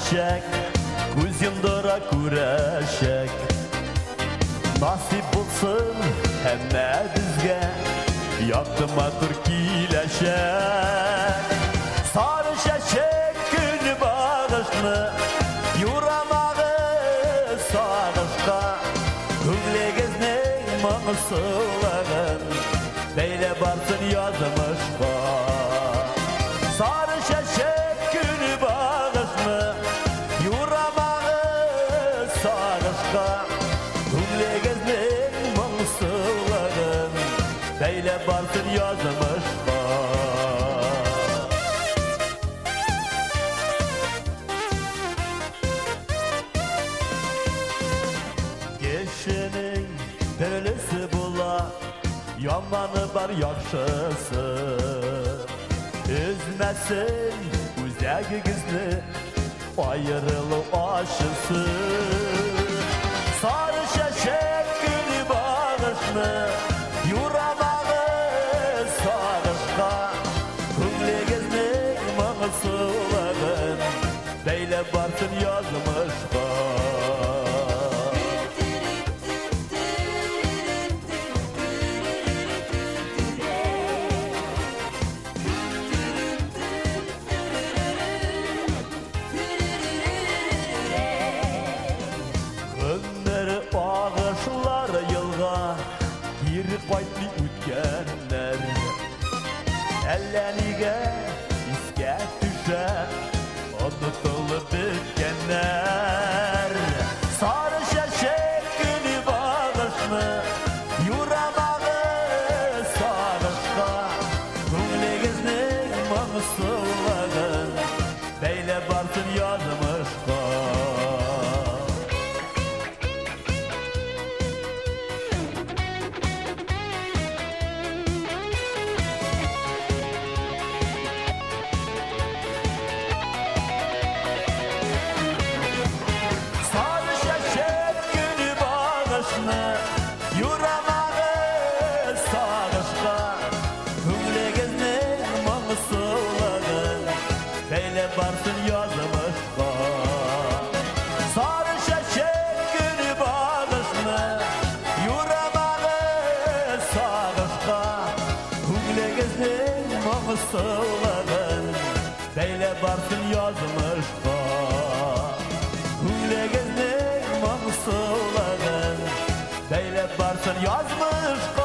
eşek, göz yumdura güreşek. Nasip bulsun hemme bizge, yaktıma türkileşek. Sarı şeşek günü bağışlı, yuramağı sağışka. Günglegizning mağsılığın, beyle barsın yazmışka. Sarı şeşek günü bağışlı, yuramağı sağışka. Günglegizning mağsılığın, beyle barsın yazmışka. Geçinin perlisi bula, yamanı var yaxşısı. Üzmesin güzelliğinizi, ayrılık aşısı. Sarı şeşek günü bağışlı, yuramağı sağışka. Günglegizning mağsılığın, beyle barsın yazmışka. Baytli ütkenler, ellenige isket düşer, unutulup bitkenler. Sarı şeşek günü bağışlı, yuramağı sağışka. Günglegizning mağsılığın, beyle barsın yazmışka. Yuramağı sağışka. Günglegizning mağsılığın, beyle barsın yazmışka. Sarı şeşek günü bağışlı, yuramağı sağışka. Günglegizning mağsılığın, beyle barsın yazmışka. Günglegizning mağsılığın, beyle barsın yazmışka.